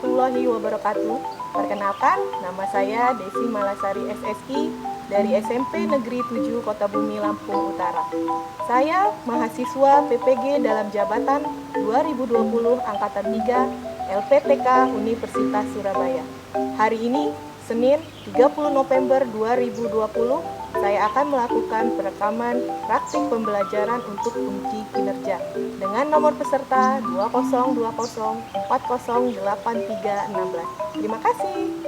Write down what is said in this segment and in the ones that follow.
warahmatullahi wabarakatuh. Perkenalkan, nama saya Desi Malasari SSI dari SMP Negeri 7 Kota Bumi, Lampung Utara. Saya mahasiswa PPG dalam jabatan 2020 Angkatan 3 LPTK Universitas Surabaya. Hari ini, Senin 30 November 2020, saya akan melakukan perekaman praktik pembelajaran untuk uji kinerja dengan nomor peserta 2020408316. Terima kasih.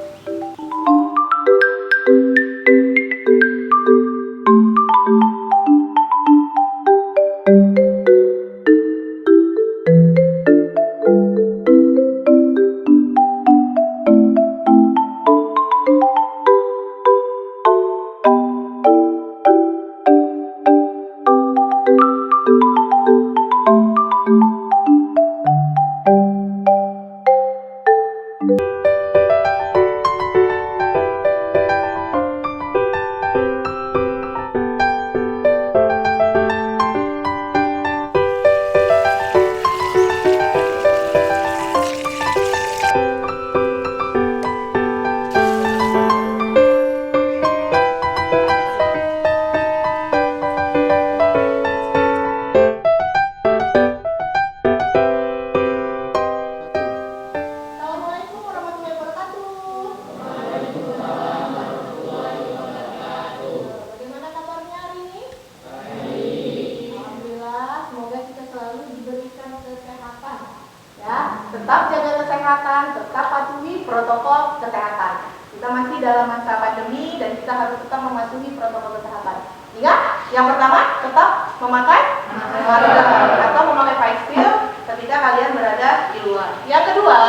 Tetap jaga kesehatan, tetap patuhi protokol kesehatan. Kita masih dalam masa pandemi dan kita harus tetap mematuhi protokol kesehatan. Ingat, yang pertama tetap memakai masker atau memakai face shield ketika kalian berada di luar. Yang kedua,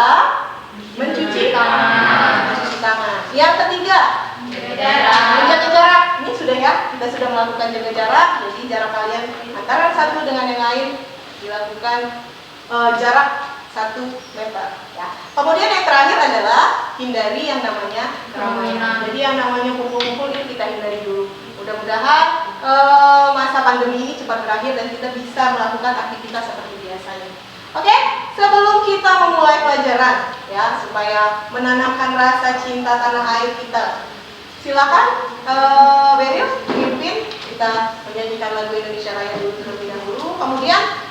mencuci tangan. Yang ketiga, menjaga jarak. Ini sudah ya, kita sudah melakukan jaga jarak. Jadi jarak kalian antara satu dengan yang lain dilakukan jarak 1 meter ya. Kemudian yang terakhir adalah hindari yang namanya keramaian. Jadi yang namanya kumpul-kumpul ini kita hindari dulu. Mudah-mudahan masa pandemi ini cepat berakhir dan kita bisa melakukan aktivitas seperti biasanya. Oke, sebelum kita memulai pelajaran ya, supaya menanamkan rasa cinta tanah air kita, silakan Beril pimpin kita menyanyikan lagu Indonesia Raya dulu terlebih dahulu. Kemudian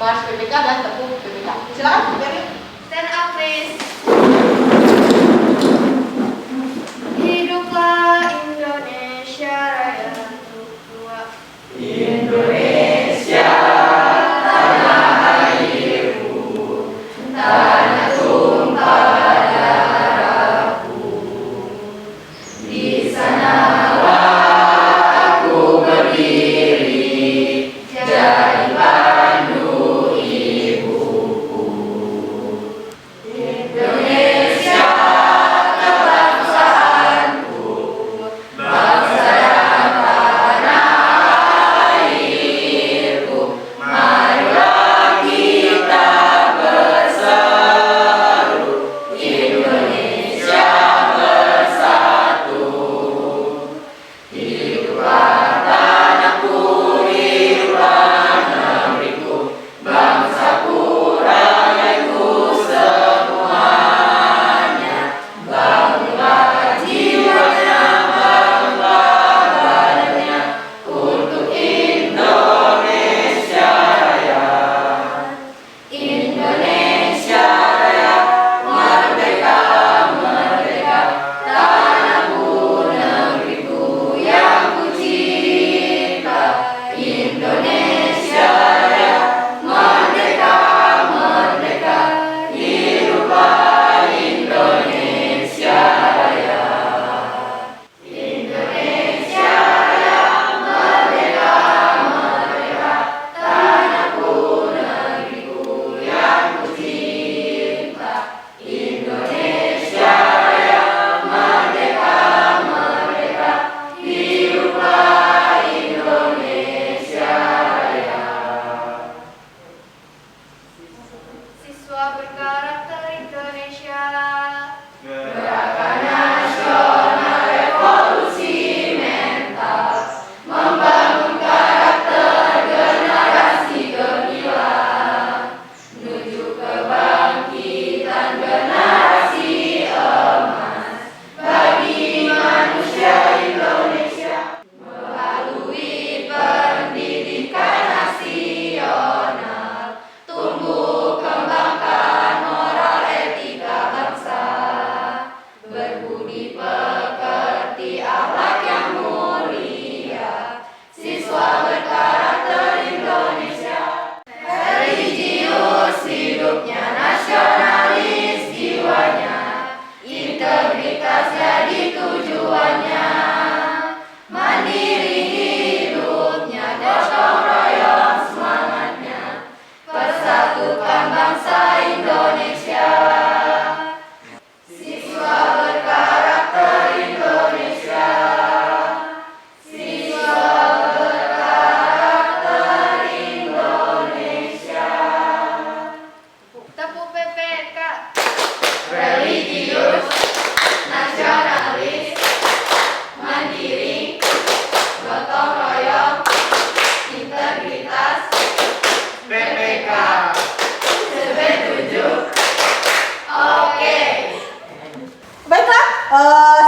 Mars PPK dan tepuk PPK. Silakan, Beril. Stand up, please. Hiduplah Indonesia Raya untuk dua. Indonesia, tanah airku, tanah tumpah darahku. Di sanalah aku berdiri, jadi pandu ibuku. budi pekerti, akhlak yang mulia, siswa berkarakter Indonesia. Religius hidupnya, nasionalis jiwanya, integritas jadi tujuannya, mandiri hidupnya, gotong royong semangatnya, persatukan bangsa Indonesia. Siswa berkarakter Indonesia, siswa berkarakter Indonesia. Tepuk PPK. Religius, nasionalis, mandiri, gotong royong, integritas, PPK, setuju. Oke. Baiklah,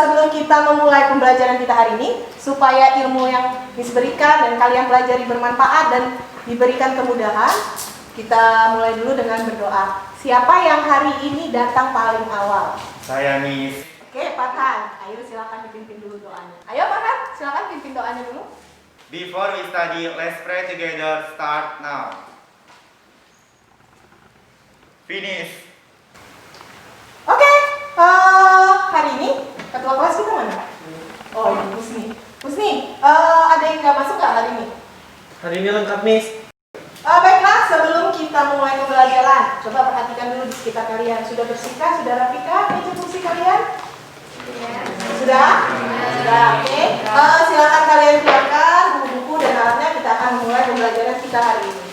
sebelum kita memulai pembelajaran kita hari ini, supaya ilmu yang diberikan dan kalian pelajari bermanfaat dan diberikan kemudahan, kita mulai dulu dengan berdoa. Siapa yang hari ini datang paling awal? Saya Miss. Oke, Farhan. Ayo silakan dipimpin dulu doanya. Ayo Farhan, silakan pimpin doanya dulu. Before we study, let's pray together. Start now. Finish. Oke, hari ini ketua kelas kita mana? Oh, ini Husni. Husni, ada yang nggak masuk nggak hari ini? Hari ini lengkap, Miss. Baiklah, sebelum kita mulai pembelajaran, coba perhatikan dulu di sekitar kalian. Sudah bersihkah? Sudah rapikah meja kursi kalian? Sudah? Sudah, oke. Silakan kalian silakan buku-buku dan alatnya. Kita akan memulai pembelajaran kita hari ini.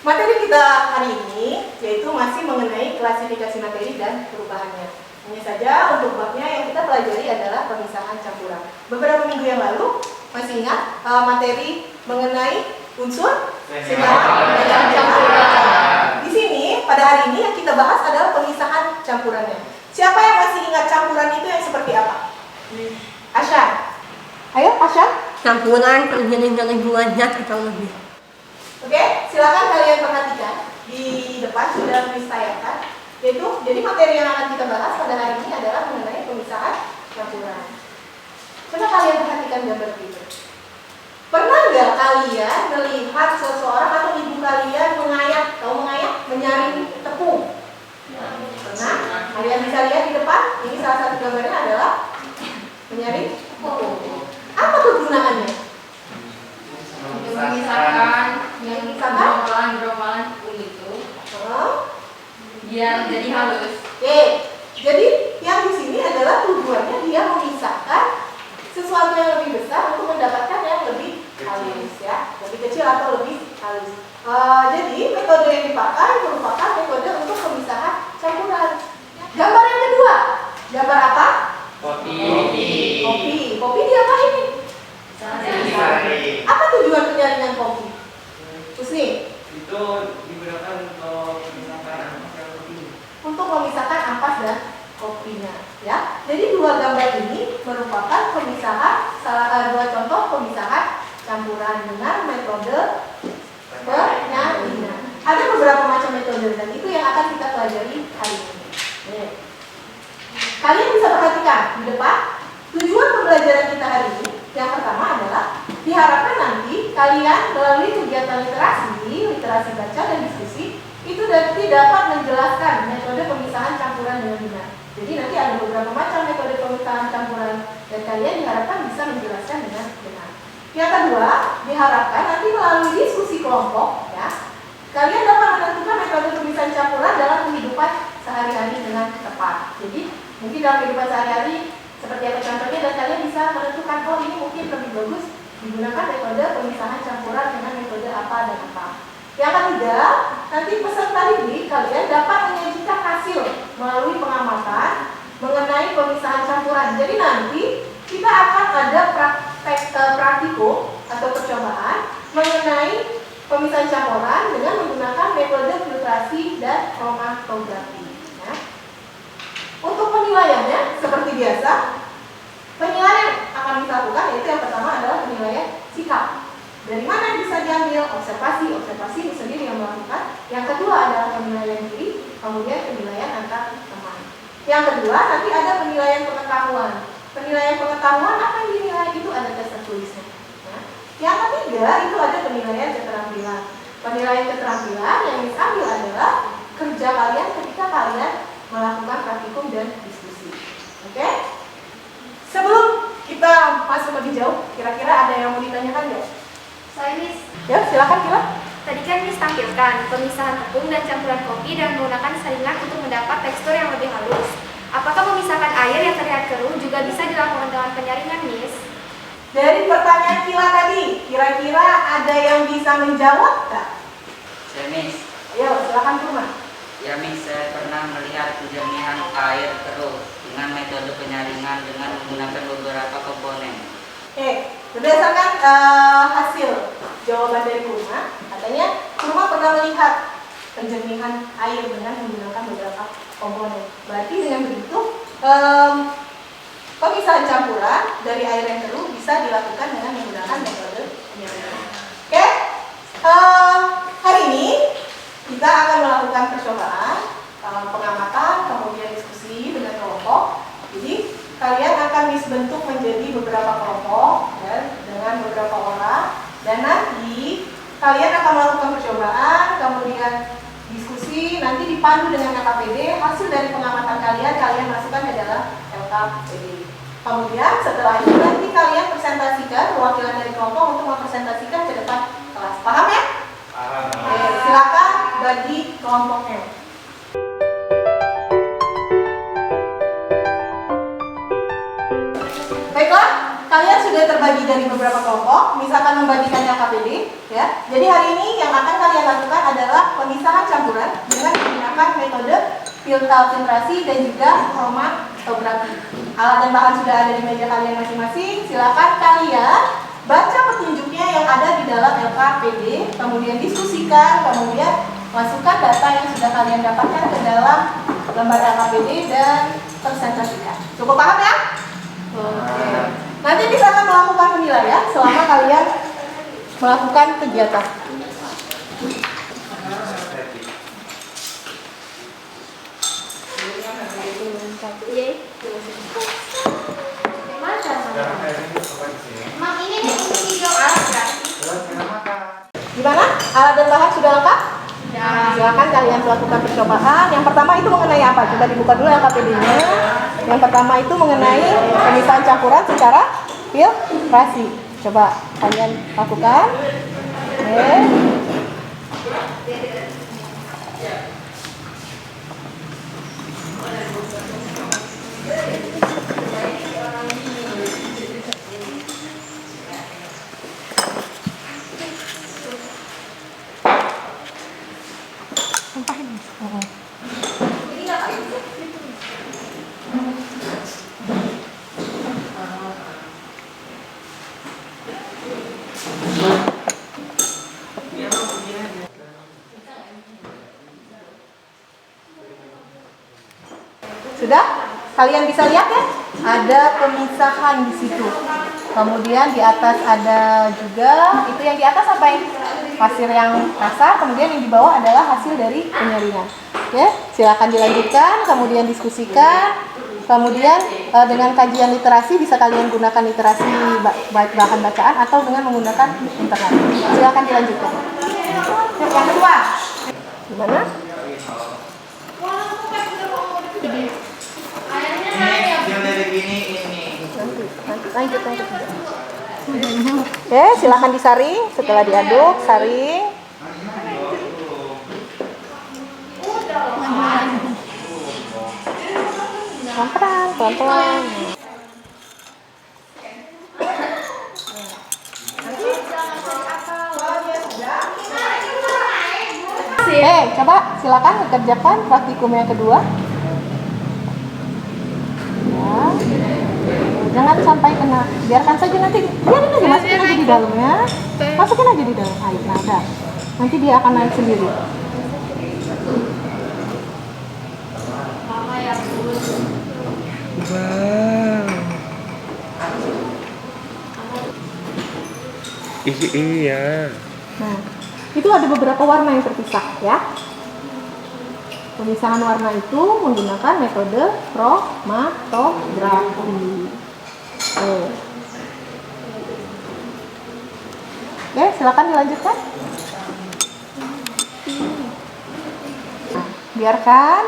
Materi kita hari ini yaitu masih mengenai klasifikasi materi dan perubahannya. Hanya saja untuk babnya yang kita pelajari adalah pemisahan campuran. Beberapa minggu yang lalu masih ingat materi mengenai unsur senyawa dan campuran. Di sini pada hari ini yang kita bahas adalah pemisahan campurannya. Siapa yang masih ingat campuran itu yang seperti apa? Asyan. Ayo Asyan. Campuran terjadi dengan hubungannya atau lebih. Oke, silakan kalian perhatikan di depan sudah ditayangkan. Yaitu, jadi materi yang akan kita bahas pada hari ini adalah mengenai pemisahan campuran. Coba kalian perhatikan gambar itu. Pernah nggak kalian melihat seseorang atau ibu kalian menyaring tepung? Pernah? Kalian bisa lihat di depan. Ini salah satu gambarnya adalah menyaring tepung. Apa kegunaannya? Memisahkan Memisahkan? tepung itu Oh. biar jadi halus. Oke, jadi yang di sini adalah tujuannya dia memisahkan sesuatu yang lebih besar untuk mendapatkan yang lebih halus ya, lebih kecil atau lebih halus. Jadi metode yang dipakai merupakan metode untuk pemisahan campuran. Gambar yang kedua, gambar apa? Kopi. Kopi diapain nih? Sari. Apa tujuan penyaringan kopi? Husni? Itu digunakan untuk misalkan Untuk memisahkan ampas dan kopinya, ya. Jadi dua gambar ini merupakan pemisahan dua contoh pemisahan campuran dengan metode penyaringan. Ada beberapa macam metode dan itu yang akan kita pelajari hari ini. Nih. Kalian bisa perhatikan di depan tujuan pembelajaran kita hari ini. Yang pertama adalah diharapkan nanti kalian melalui kegiatan literasi baca dan diskusi itu nanti dapat menjelaskan metode pemisahan campuran dengan benar. Jadi nanti ada beberapa macam metode pemisahan campuran dan kalian diharapkan bisa menjelaskan dengan benar. Yang kedua, diharapkan nanti melalui diskusi kelompok ya, kalian dapat menentukan metode pemisahan campuran dalam kehidupan sehari-hari dengan tepat. Jadi mungkin dalam kehidupan sehari-hari seperti apa contohnya dan kalian bisa menentukan oh ini mungkin lebih bagus digunakan metode pemisahan campuran dengan metode apa dan apa. Yang ketiga, nanti peserta didik kalian dapat menyajikan hasil melalui pengamatan mengenai pemisahan campuran. Jadi nanti kita akan ada praktikum atau percobaan mengenai pemisahan campuran dengan menggunakan metode filtrasi dan kromatografi. Ya. Untuk penilaiannya seperti biasa, penilaian akan kita lakukan yaitu yang pertama adalah penilaian sikap. Dari mana bisa diambil? Observasi itu sendiri yang melakukan. Yang kedua adalah penilaian diri, kemudian penilaian antar teman. Yang kedua, nanti ada penilaian pengetahuan. Penilaian pengetahuan apa yang dinilai itu ada tes tertulisnya. Ya. Yang ketiga itu ada penilaian keterampilan. Penilaian keterampilan yang diambil adalah kerja kalian ketika kalian melakukan praktikum dan diskusi. Oke? Sebelum kita masuk lebih jauh, kira-kira ada yang mau ditanyakan nggak? Saya Miss, Ya, silakan Kila. tadi kan Miss tampilkan pemisahan tepung dan campuran kopi dan menggunakan saringan untuk mendapat tekstur yang lebih halus. Apakah memisahkan air yang terlihat keruh juga bisa dilakukan dengan penyaringan, Miss? Dari pertanyaan Kila tadi, kira-kira ada yang bisa menjawab nggak? Saya Miss, Ayo, silakan Kurma. ya Miss, saya pernah melihat penjernihan air keruh dengan metode penyaringan dengan menggunakan beberapa komponen. Oke, berdasarkan hasil jawaban dari Kurma, katanya Kurma pernah melihat penjernihan air dengan menggunakan beberapa komponen. Berarti dengan begitu, pemisahan campuran dari air yang keruh bisa dilakukan dengan menggunakan metode penyaringan. Oke, hari ini kita akan melakukan percobaan, pengamatan, kemudian diskusi dengan kelompok. Jadi kalian akan bentuk menjadi beberapa kelompok ya, dengan beberapa orang, dan nanti kalian akan melakukan percobaan, kemudian diskusi, nanti dipandu dengan LKPD. Hasil dari pengamatan kalian masukkan ke dalam LKPD. Kemudian setelah itu nanti kalian presentasikan perwakilan dari kelompok untuk mempresentasikan ke depan kelas. Paham ya? Oke, silakan bagi kelompoknya. Baiklah, kalian sudah terbagi dari beberapa kelompok, misalkan membagikan LKPD, ya. Jadi hari ini yang akan kalian lakukan adalah pemisahan campuran dengan menggunakan metode filtrasi dan juga kromatografi. Alat dan bahan sudah ada di meja kalian masing-masing. Silakan kalian baca petunjuknya yang ada di dalam LKPD, kemudian diskusikan, kemudian masukkan data yang sudah kalian dapatkan ke dalam lembar LKPD dan presentasikan. Cukup paham ya? Oke. Nanti kita akan melakukan penilaian selama kalian melakukan kegiatan. Mak, ini untuk doa berarti. Gimana? Alat dan bahan sudah lengkap? Ya. Silakan kalian melakukan percobaan. Yang pertama itu mengenai apa? Coba dibuka dulu LKPD-nya. Yang pertama itu mengenai pemisahan campuran secara filtrasi. Coba kalian lakukan. Oke. Sudah? Kalian bisa lihat ya? Ada pemisahan di situ. Kemudian di atas ada juga, itu yang di atas apa ya? Hasil yang kasar, kemudian yang di bawah adalah hasil dari penyaringan. Oke, silakan dilanjutkan, kemudian diskusikan. Kemudian dengan kajian literasi bisa kalian gunakan literasi bahan bacaan atau dengan menggunakan internet. Silakan dilanjutkan. Yang kedua, gimana? Yang dari gini ini. Lanjut. Oke, silakan disaring. Setelah diaduk, saring. Pelan-pelan. Coba silakan kerjakan praktikum yang kedua. Ya. Jangan sampai kena, biarkan saja nanti, biarin aja, masukin aja di dalamnya. Masukin aja di dalam air, nah dah. Nanti dia akan naik sendiri. Wow. Iya. Nah, itu ada beberapa warna yang terpisah ya. Pemisahan warna itu menggunakan metode kromatografi. Oke, silakan dilanjutkan. Nah, biarkan.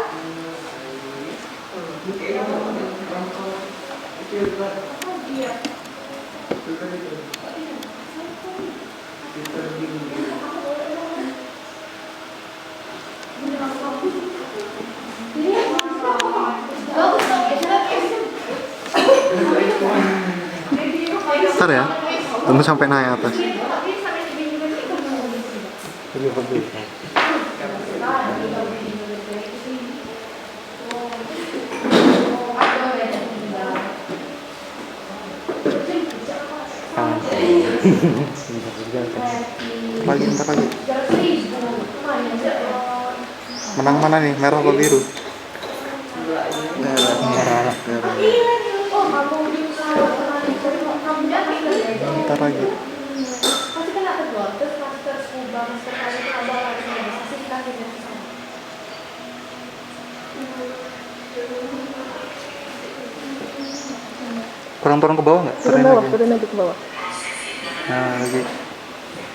Bentar ya, tunggu sampai naik atas. Ntar lagi. Menang mana nih, merah atau biru? Merah. Ntar lagi. Kurang turun ke bawah nggak? Turun lagi ke bawah. Nah, lagi.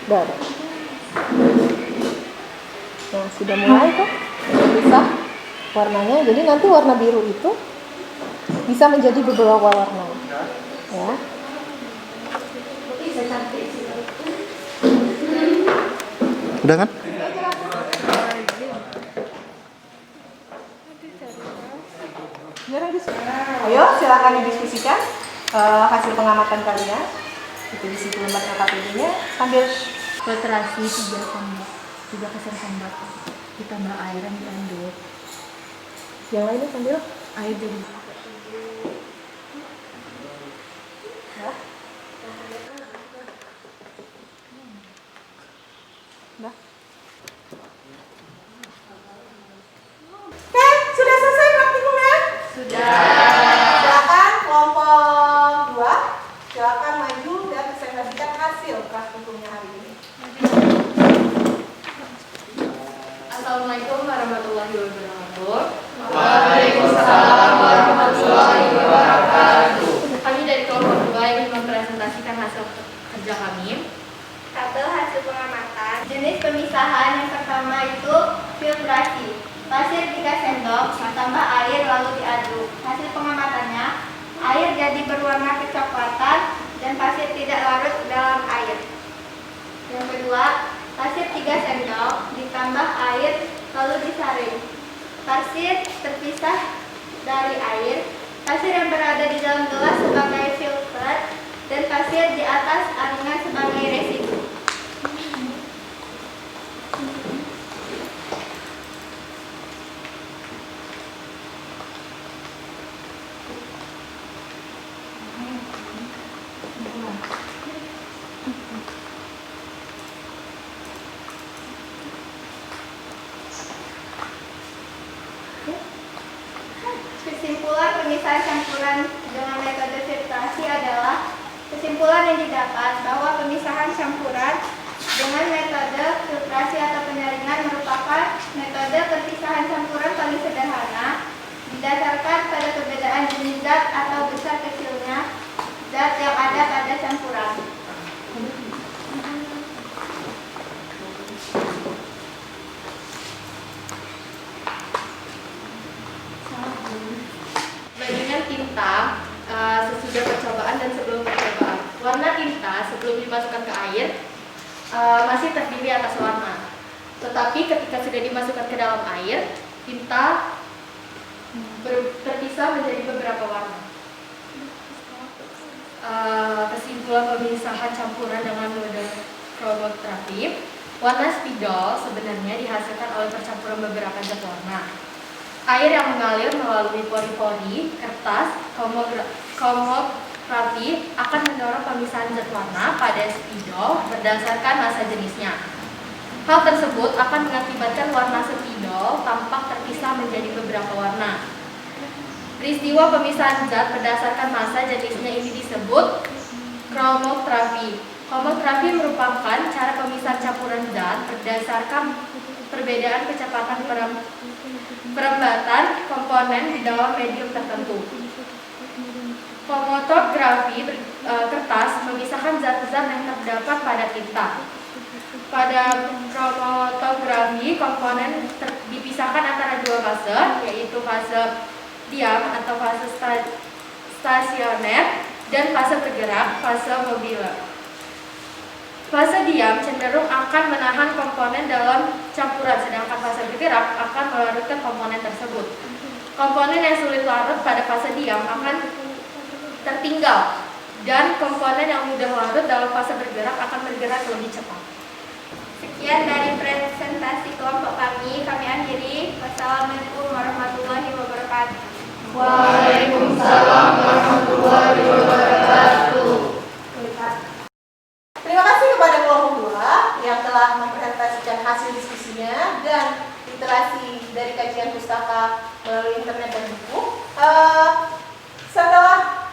Udah. Nah, sudah mulai kok bisa warnanya. Jadi nanti warna biru itu bisa menjadi beberapa warna. Ya. Udah kan? Ayo, silakan didiskusikan hasil pengamatan kalian. Itu di situ lembar KPD-nya sambil Filtrasi 3 kesan sambat. Ditambah air yang diaduk. yang lainnya sambil Air jadi ya. Udah. Oke, sudah selesai praktikumnya? Sudah. Silakan kelompok 2, silakan maju dan presentasikan hasil praktikumnya hari ini. Assalamualaikum warahmatullahi wabarakatuh. Waalaikumsalam warahmatullahi wabarakatuh. Kami dari kelompok 2 ingin mempresentasikan hasil kerja kami. Tabel hasil pengamatan. Jenis pemisahan yang pertama itu filtrasi. Pasir 3 sendok ditambah air lalu diaduk. Hasil pengamatannya, air jadi berwarna kecoklatan dan pasir tidak larut dalam air. Yang kedua, pasir 3 sendok ditambah air lalu disaring. Pasir terpisah dari air. Pasir yang berada di dalam gelas sebagai filter dan pasir di atas aringan sebagai residu. Kesimpulan pemisahan campuran dengan metode filtrasi adalah kesimpulan yang didapat bahwa pemisahan campuran dengan metode filtrasi atau penyaringan merupakan metode perpisahan campuran paling sederhana didasarkan pada perbedaan jenis zat atau besar kecilnya zat yang ada pada campuran. Bandingan tinta sesudah percobaan dan sebelum percobaan. Warna tinta sebelum dimasukkan ke air masih terdiri atas warna. Tetapi ketika sudah dimasukkan ke dalam air, tinta terpisah menjadi beberapa warna. Kesimpulan pemisahan campuran dengan metode kromatografi. Warna spidol sebenarnya dihasilkan oleh percampuran beberapa zat warna. Air yang mengalir melalui pori-pori kertas kromatografi akan mendorong pemisahan zat warna pada spidol berdasarkan massa jenisnya. Hal tersebut akan mengakibatkan warna spidol tampak terpisah menjadi beberapa warna. Peristiwa pemisahan zat berdasarkan massa jenisnya ini disebut kromatografi. Kromatografi merupakan cara pemisahan campuran zat berdasarkan perbedaan kecepatan perempatan komponen di dalam medium tertentu. Kromatografi kertas memisahkan zat-zat yang terdapat pada tinta. Pada kromatografi, komponen dipisahkan antara dua fase, yaitu fase diam atau fase stasioner dan fase bergerak, fase mobile. Fase diam cenderung akan menahan komponen dalam campuran, sedangkan fase bergerak akan melarutkan komponen tersebut. Komponen yang sulit larut pada fase diam akan tertinggal, dan komponen yang mudah larut dalam fase bergerak akan bergerak lebih cepat. Sekian dari presentasi kelompok kami akhiri. Wassalamualaikum warahmatullahi wabarakatuh. Waalaikumsalam warahmatullahi wabarakatuh. Terima kasih kepada kelompok 2 yang telah mempresentasikan hasil diskusinya dan literasi dari kajian pustaka melalui internet dan buku. Setelah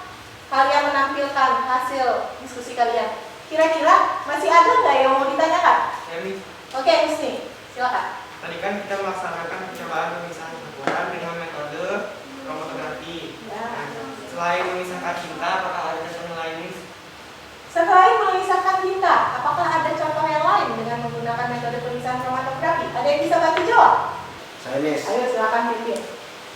kalian menampilkan hasil diskusi kalian, kira-kira masih ada nggak yang mau ditanyakan? Ya, Miss. Oke, Miss nih, silakan. Tadi kan kita melaksanakan percobaan pemisahan campuran dengan metode kromatografi. Ya. Selain memisahkan cinta, apakah ada contoh lain, Miss? Selain memisahkan tinta, apakah ada contoh yang lain dengan menggunakan metode pemisahan kromatografi? Ada yang bisa bantu jawab? Saya, Miss. Ayo silakan pimpin.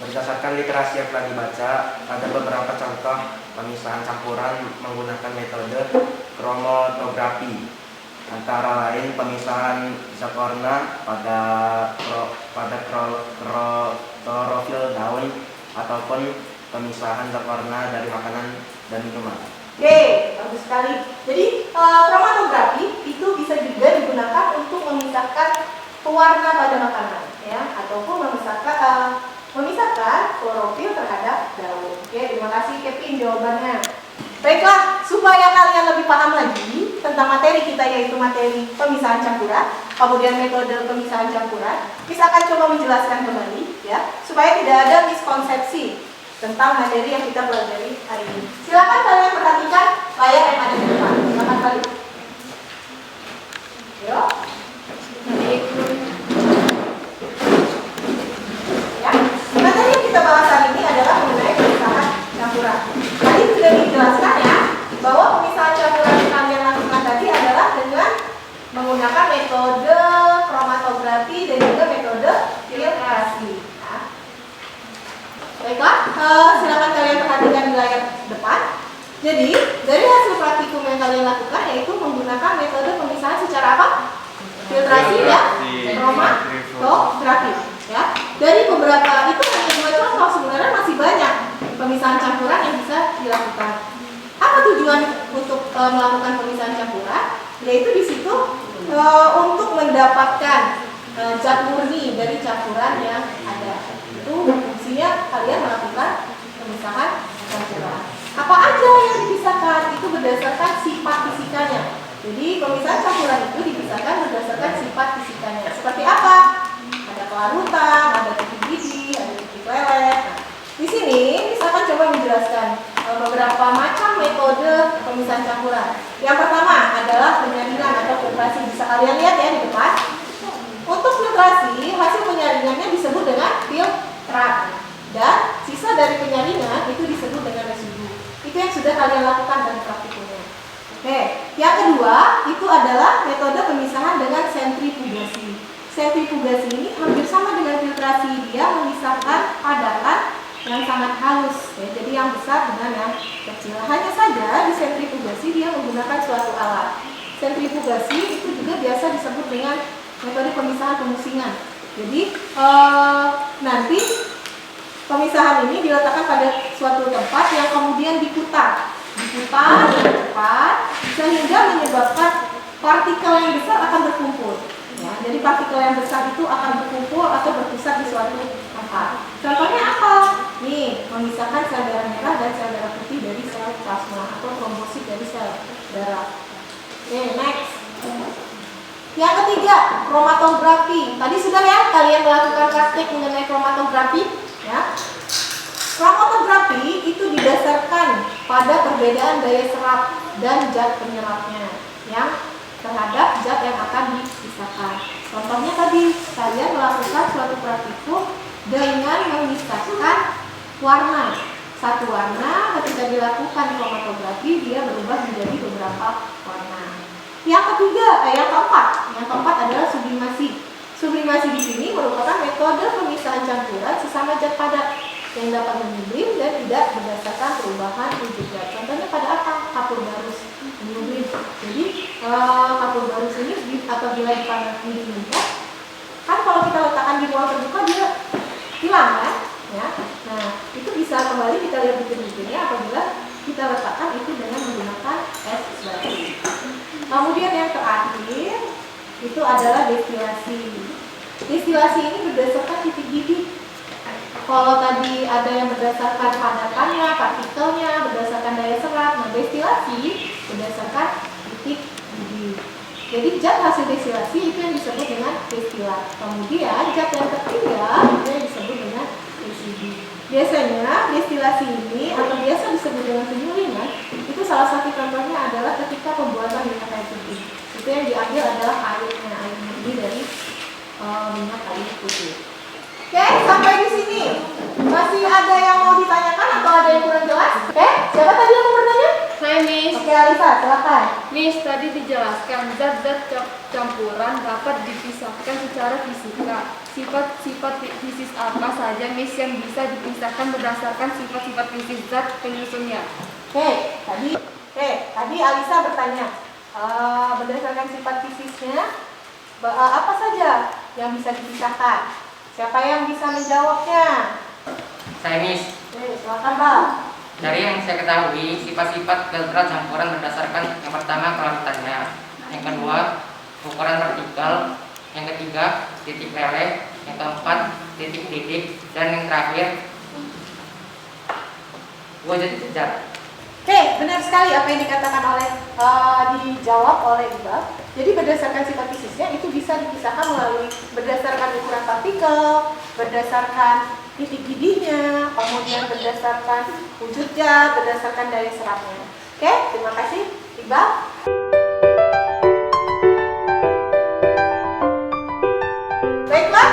Berdasarkan literasi yang telah dibaca, ada beberapa contoh pemisahan campuran menggunakan metode kromatografi. Antara lain pemisahan zat warna pada klorofil daun ataupun pemisahan zat warna dari makanan dan minuman. Oke, bagus sekali. Jadi kromatografi itu bisa juga digunakan untuk memisahkan pewarna pada makanan, ya, ataupun memisahkan klorofil terhadap daun. Oke, terima kasih Kevin jawabannya. Baiklah, supaya kalian lebih paham lagi tentang materi kita, yaitu materi pemisahan campuran, kemudian metode pemisahan campuran, kita akan coba menjelaskan kembali, ya, supaya tidak ada miskonsepsi tentang materi yang kita pelajari hari ini. Silakan kalian perhatikan layar yang ada di depan. Silakan balik. Yuk. Ya, materi yang kita bahas hari ini adalah mengenai pemisahan campuran. Tadi sudah dijelaskan ya bahwa pemisahan campuran yang kalian lakukan tadi adalah dengan menggunakan metode kromatografi dan juga metode filtrasi. Baiklah, silakan kalian perhatikan di layar depan. Jadi, dari hasil praktikum yang kalian lakukan yaitu menggunakan metode pemisahan secara apa? Filtrasi ya, kromatografi. Ya, dari beberapa itu hanya 2 contoh, sebenarnya masih banyak pemisahan campuran yang bisa dilakukan. Apa tujuan untuk melakukan pemisahan campuran? Yaitu di situ untuk mendapatkan zat murni dari campuran yang ada. Itu fungsinya kalian melakukan pemisahan campuran. Apa aja yang dipisahkan? Itu berdasarkan sifat fisikanya. Jadi pemisahan campuran itu dipisahkan berdasarkan sifat fisikanya. Seperti apa? Ada kelarutan, ada titik gigi, ada titik lelet. Nah, di sini misalkan coba menjelaskan beberapa macam metode pemisahan campuran. Yang pertama adalah penyaringan atau filtrasi. Bisa kalian lihat ya di depan. Untuk filtrasi, hasil penyaringannya disebut dengan filtrat. Dan sisa dari penyaringan itu disebut dengan residu. Itu yang sudah kalian lakukan dalam praktikumnya. Oke, yang kedua itu adalah metode pemisahan dengan sentrifugasi. Sentrifugasi ini hampir sama dengan filtrasi, dia memisahkan padatan yang sangat halus, ya, jadi yang besar dengan yang kecil. Hanya saja di sentrifugasi dia menggunakan suatu alat. Sentrifugasi itu juga biasa disebut dengan metode pemisahan pemusingan. Jadi nanti pemisahan ini diletakkan pada suatu tempat yang kemudian diputar dengan cepat sehingga menyebabkan partikel yang besar akan berkumpul. Ya, jadi partikel yang besar itu akan berkumpul atau berpusat di suatu tempat. Contohnya apa? Nih, memisahkan sel darah merah dan sel darah putih dari sel plasma atau trombosit dari sel darah. Oke, next. Yang ketiga, kromatografi. Tadi sudah ya kalian melakukan praktek mengenai kromatografi, ya. Kromatografi itu didasarkan pada perbedaan daya serap dan zat penyerapnya yang terhadap zat yang akan dipisahkan. Contohnya tadi, kalian melakukan suatu praktikum dengan memisahkan warna. Satu warna ketika dilakukan kromatografi dia berubah menjadi beberapa warna. Yang keempat adalah sublimasi. Sublimasi di sini merupakan metode pemisahan campuran sesama zat padat yang dapat menyublim dan tidak berdasarkan perubahan wujud zat. Contohnya pada apa? Kapur barus menyublim. Jadi kapur barus ini apabila dipanas didinginkan, kan kalau kita letakkan di ruang terbuka dia hilang kan? Ya. Nah, itu bisa kembali kita lihat butir-butirnya apabila kita letakkan itu dengan menggunakan es batu. Kemudian yang terakhir itu adalah destilasi. Destilasi ini berdasarkan titik didih. Kalau tadi ada yang berdasarkan padatannya, partikelnya, berdasarkan daya serap. Nah, destilasi berdasarkan titik didih. Jadi zat hasil destilasi itu yang disebut dengan destilat. Kemudian zat yang ketiga itu yang disebut dengan residu. Biasanya destilasi ini atau biasa disebut dengan penyulingan itu salah satu contohnya adalah ketika pembuatan minyak kayu putih. Itu yang diambil adalah airnya, air murni dari minyak kayu putih. Oke, sampai di sini. Masih ada yang mau ditanyakan atau ada yang kurang jelas? Oke, siapa tadi yang mau bertanya? Saya Miss. Oke, Alisa, silakan. Miss, tadi dijelaskan zat-zat campuran dapat dipisahkan secara fisika. Sifat-sifat fisis apa saja Miss yang bisa dipisahkan berdasarkan sifat-sifat fisis zat penyusunnya? Tadi Alisa bertanya berdasarkan sifat fisisnya apa saja yang bisa dipisahkan? Siapa yang bisa menjawabnya? Saya Miss. Silakan Bang. Dari yang saya ketahui, sifat-sifat filtrat campuran berdasarkan yang pertama kelarutannya, yang kedua ukuran partikel, yang ketiga titik leleh, yang keempat titik didih, dan yang terakhir wujud zat. Oke, benar sekali apa yang dikatakan dijawab oleh Iqbal. Jadi berdasarkan sifat fisisnya itu bisa dipisahkan melalui berdasarkan ukuran partikel, berdasarkan titik didihnya, kemudian berdasarkan wujud zat, berdasarkan daya serapnya. Oke, terima kasih Iqbal. Baiklah,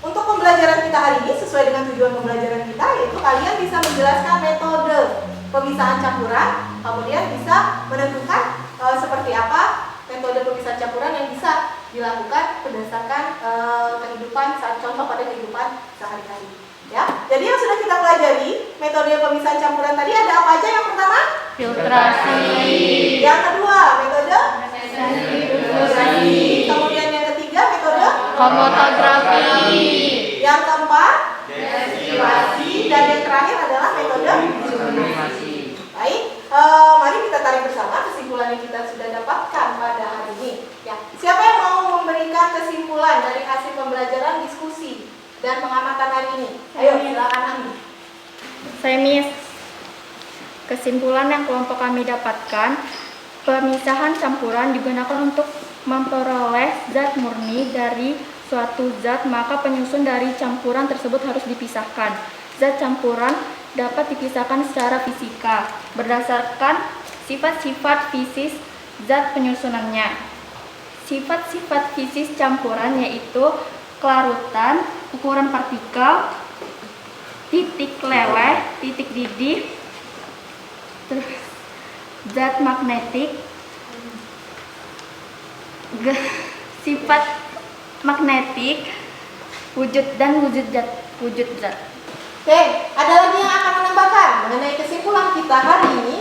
untuk pembelajaran kita hari ini sesuai dengan tujuan pembelajaran kita yaitu kalian bisa menjelaskan metode pemisahan campuran, kemudian bisa menentukan seperti apa metode pemisahan campuran yang bisa dilakukan berdasarkan contoh pada kehidupan sehari-hari. Ya, jadi yang sudah kita pelajari metode pemisahan campuran tadi ada apa aja? Yang pertama, Filtrasi. yang kedua metode sentrifugasi. Kemudian yang ketiga metode Kromatografi. yang keempat destilasi dan yang terakhir adalah metode sublimasi. Baik, mari kita tarik bersama kesimpulan yang kita sudah dapatkan pada hari ini. Ya, siapa yang mau memberikan kesimpulan dari hasil pembelajaran diskusi dan pengamatan hari ini? Ayo, silakan Ami. Saya Miss. Kesimpulan yang kelompok kami dapatkan, pemisahan campuran digunakan untuk memperoleh zat murni dari suatu zat, maka penyusun dari campuran tersebut harus dipisahkan. Zat campuran dapat dipisahkan secara fisika berdasarkan sifat-sifat fisis zat penyusunannya. Sifat-sifat fisis campuran yaitu kelarutan, ukuran partikel, titik leleh, titik didih, zat magnetik, sifat magnetik, wujud zat. Oke, ada lagi yang akan menambahkan mengenai kesimpulan kita hari ini?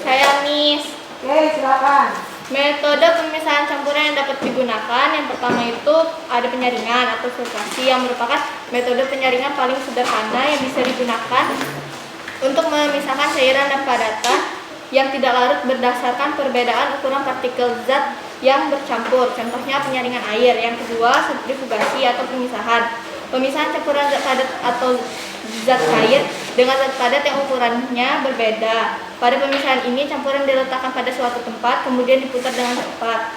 Saya Miss. Oke, silakan. Metode pemisahan campuran yang dapat digunakan, yang pertama itu ada penyaringan atau filtrasi yang merupakan metode penyaringan paling sederhana yang bisa digunakan untuk memisahkan cairan dan padatan yang tidak larut berdasarkan perbedaan ukuran partikel zat yang bercampur. Contohnya penyaringan air. Yang kedua, sentrifugasi atau pemisahan. Pemisahan campuran zat padat atau zat cair dengan zat padat yang ukurannya berbeda. Pada pemisahan ini, campuran diletakkan pada suatu tempat, kemudian diputar dengan cepat.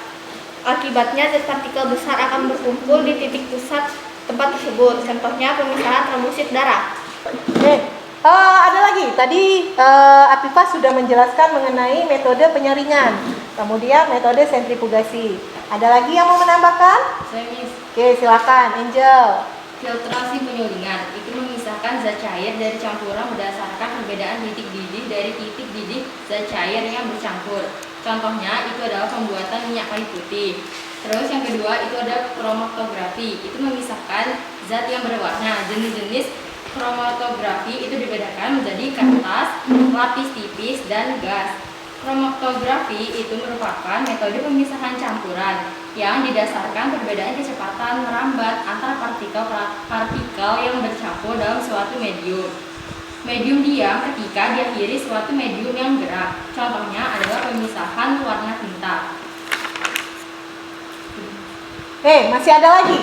Akibatnya, zat partikel besar akan berkumpul di titik pusat tempat tersebut. Contohnya pemisahan trombosit darah. Oke. Ada lagi, tadi Afifah sudah menjelaskan mengenai metode penyaringan, kemudian metode sentrifugasi. Ada lagi yang mau menambahkan? Miss. Oke, silakan Angel. Filtrasi penyulingan itu memisahkan zat cair dari campuran berdasarkan perbedaan titik didih dari titik didih zat cair yang bercampur. Contohnya itu adalah pembuatan minyak kayu putih. Terus yang kedua itu ada kromatografi, itu memisahkan zat yang berwarna. Jenis-jenis kromatografi itu dibedakan menjadi kertas, lapis tipis, dan gas. Kromatografi itu merupakan metode pemisahan campuran yang didasarkan perbedaan kecepatan merambat antara partikel yang bercampur dalam suatu medium. Medium diam ketika diakhiri suatu medium yang gerak. Contohnya adalah pemisahan warna tinta. Masih ada lagi?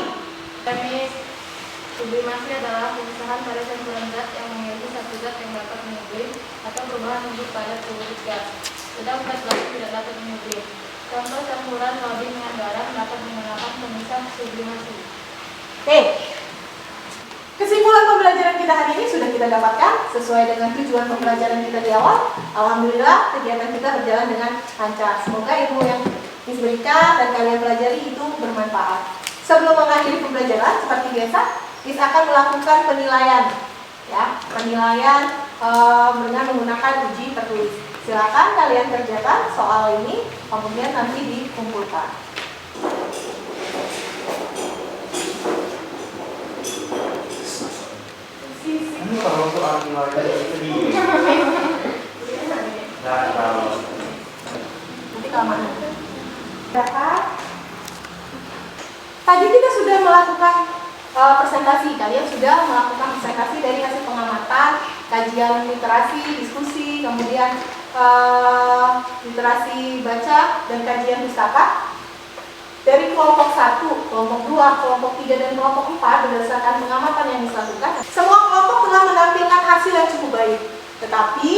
Sublimasi adalah pemisahan pada campuran zat yang memiliki satu zat yang dapat menyublim atau perubahan wujud pada fluid gas. Sedang zat lain tidak dapat menyublim. Contoh campuran lodi dengan garam dapat menggunakan pemisah sublimasi. Kesimpulan pembelajaran kita hari ini sudah kita dapatkan sesuai dengan tujuan pembelajaran kita di awal. Alhamdulillah kegiatan kita berjalan dengan lancar. Semoga ilmu yang diberikan dan kalian pelajari itu bermanfaat. Sebelum mengakhiri pembelajaran, seperti biasa, Miss akan melakukan penilaian, ya, penilaian dengan menggunakan uji tertulis. Silakan kalian kerjakan soal ini, kemudian nanti dikumpulkan. Kalau soal nilai itu di Nanti keamanan. Tadi kita sudah melakukan presentasi. Kalian sudah melakukan presentasi dari hasil pengamatan, kajian literasi, diskusi, kemudian literasi baca dan kajian pustaka. Dari kelompok 1, kelompok 2, kelompok 3, dan kelompok 4 berdasarkan pengamatan yang dilakukan, semua kelompok telah menampilkan hasil yang cukup baik. Tetapi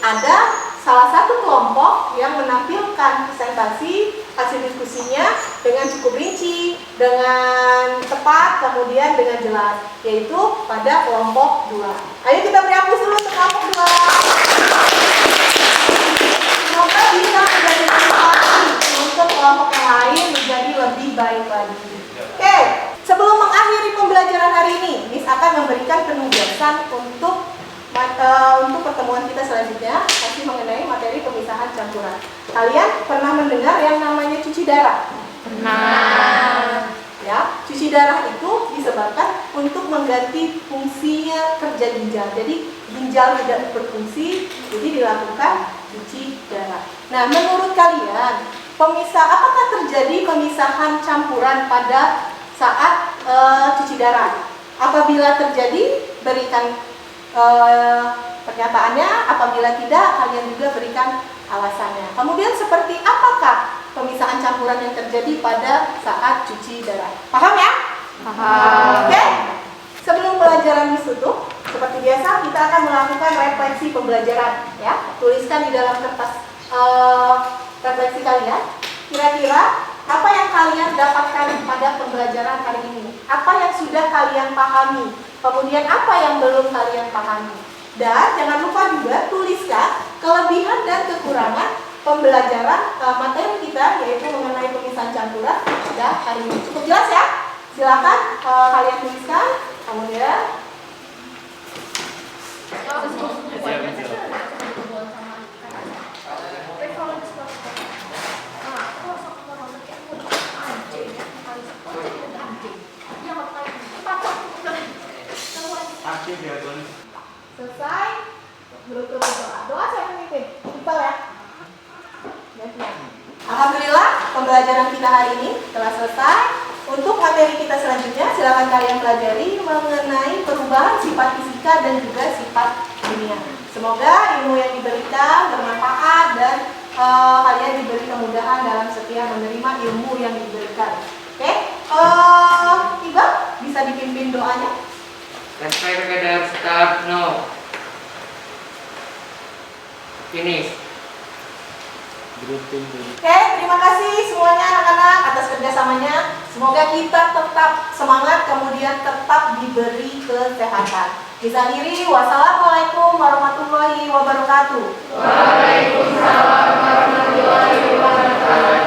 ada salah satu kelompok yang menampilkan presentasi hasil diskusinya dengan cukup rinci, dengan tepat, kemudian dengan jelas, yaitu pada kelompok 2. Ayo kita beri aplaus dulu untuk kelompok 2. Semoga bisa menjadi inspirasi untuk kelompok yang lain menjadi lebih baik lagi. Oke, sebelum mengakhiri pembelajaran hari ini, Miss akan memberikan penugasan untuk pertemuan kita selanjutnya, masih mengenai materi pemisahan campuran. Kalian pernah mendengar yang namanya cuci darah? Pernah. Ya, cuci darah itu disebabkan untuk mengganti fungsinya kerja ginjal. Jadi ginjal tidak berfungsi, jadi dilakukan cuci darah. Nah, menurut kalian, apakah terjadi pemisahan campuran pada saat cuci darah? Apabila terjadi, berikan pernyataannya. Apabila tidak, kalian juga berikan alasannya. Kemudian seperti apakah pemisahan campuran yang terjadi pada saat cuci darah? Paham ya? Paham. Oke. Sebelum pelajaran ditutup, seperti biasa kita akan melakukan refleksi pembelajaran. Ya, tuliskan di dalam kertas refleksi kalian. Kira-kira apa yang kalian dapatkan pada pembelajaran hari ini? Apa yang sudah kalian pahami? Kemudian apa yang belum kalian pahami? Dan jangan lupa juga tuliskan kelebihan dan kekurangan pembelajaran materi kita, yaitu mengenai pemisahan campuran pada hari ini. Cukup jelas ya? Silakan kalian tuliskan. Kemudian aktif ya Bun. selesai, berdoa. Doa saya memimpin. Simpel ya. Alhamdulillah, pembelajaran kita hari ini telah selesai. Untuk materi kita selanjutnya, silakan kalian pelajari mengenai perubahan sifat fisika dan juga sifat kimia. Semoga ilmu yang diberikan bermanfaat dan kalian diberi kemudahan dalam setiap menerima ilmu yang diberikan. Oke, Iba bisa dipimpin doanya. Let's try together. Start now. Finish. Oke, terima kasih semuanya anak-anak atas kerjasamanya. Semoga kita tetap semangat, kemudian tetap diberi kesehatan. Diakhiri, wassalamualaikum warahmatullahi wabarakatuh. Waalaikumsalam warahmatullahi wabarakatuh.